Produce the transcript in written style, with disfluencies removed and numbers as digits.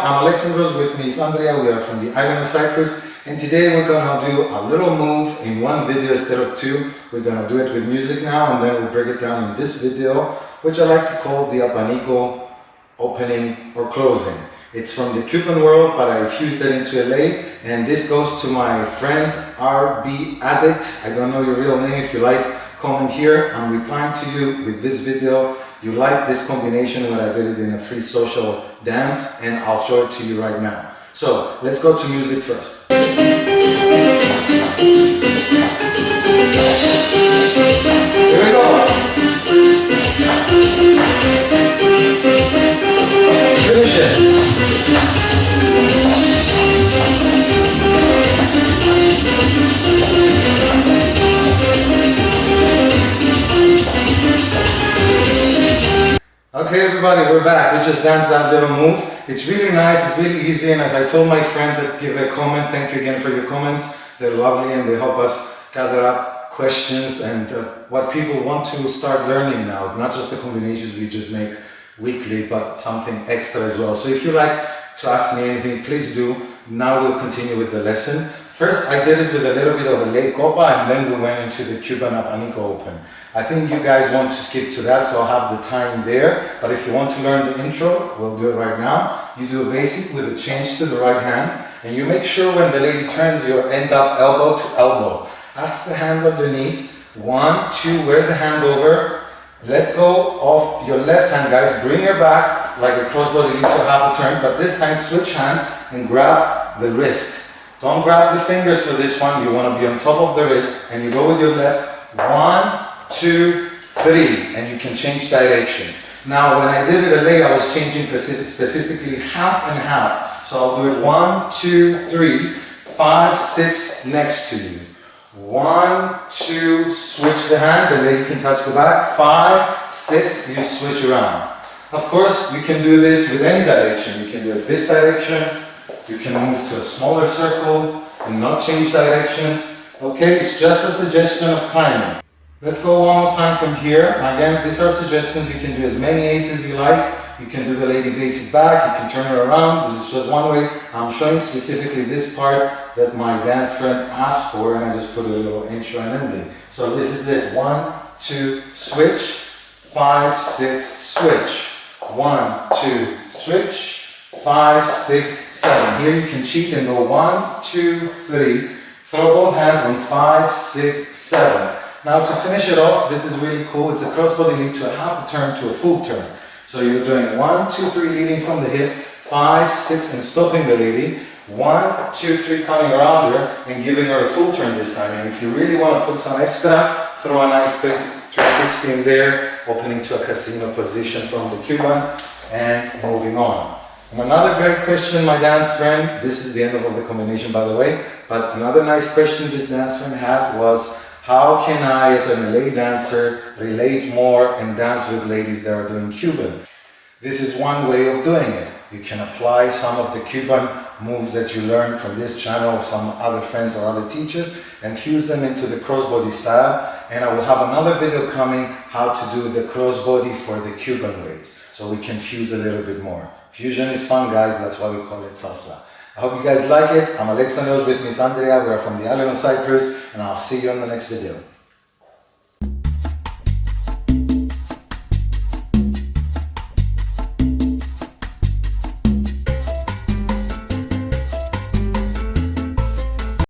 I'm Alexandros, with me is Andrea. We are from the Island of Cyprus, and today we're going to do a little move in one video instead of two. We're going to do it with music now, and then we'll break it down in this video, which I like to call the Abanico opening or closing. It's from the Cuban world, but I fused it into LA, and this goes to my friend RB Addict. I don't know your real name. If you like, comment here. I'm replying to you with this video. You like this combination when I did it in a free social dance, and I'll show it to you right now. So let's go to music first. Here we go. Finish it. Okay everybody, we're back. We just danced that little move. It's really nice, it's really easy, and as I told my friend that give a comment, thank you again for your comments. They're lovely and they help us gather up questions and what people want to start learning now. It's not just the combinations we just make weekly, but something extra as well. So if you like to ask me anything, please do. Now we'll continue with the lesson. First I did it with a little bit of a late copa, and then we went into the Cuban Abanico open. I think you guys want to skip to that, so I'll have the time there. But if you want to learn the intro, we'll do it right now. You do a basic with a change to the right hand, and you make sure when the lady turns, you end up elbow to elbow. Ask the hand underneath. 1, 2, wear the hand over. Let go of your left hand, guys. Bring her back like a crossbody lead to half a turn, but this time switch hand and grab the wrist. Don't grab the fingers for this one. You want to be on top of the wrist, and you go with your left. 1, 2, 3, and you can change direction. Now when I did it LA, I was changing specifically half and half. So I'll do it 1, 2, 3, 5, 6 next to you. 1, 2, switch the hand, the lady can touch the back. 5, 6, you switch around. Of course, you can do this with any direction. You can do it this direction. You can move to a smaller circle and not change directions. Okay, it's just a suggestion of timing. Let's go one more time from here. Again, these are suggestions. You can do as many 8s as you like. You can do the lady basic back. You can turn her around. This is just one way. I'm showing specifically this part that my dance friend asked for, and I just put a little intro and ending. So this is it. 1, 2, switch. 5, 6, switch. 1, 2, switch. 5, 6, 7. Here you can cheat and go 1, 2, 3. Throw both hands on 5, 6, 7. Now to finish it off, this is really cool. It's a crossbody lead to a half a turn to a full turn. So you're doing 1, 2, 3 leading from the hip, 5, 6 and stopping the lady, 1, 2, 3 coming around her and giving her a full turn this time. And if you really want to put some extra, throw a nice 360 in there, opening to a casino position from the Cuban and moving on. And another great question, my dance friend, this is the end of the combination by the way, but another nice question this dance friend had was, how can I, as an LA dancer, relate more and dance with ladies that are doing Cuban? This is one way of doing it. You can apply some of the Cuban moves that you learned from this channel of some other friends or other teachers and fuse them into the crossbody style. And I will have another video coming how to do the crossbody for the Cuban ways, so we can fuse a little bit more. Fusion is fun, guys. That's why we call it salsa. I hope you guys like it. I'm Alexandros, with me is Andrea. We are from the Island of Cyprus, and I'll see you on the next video.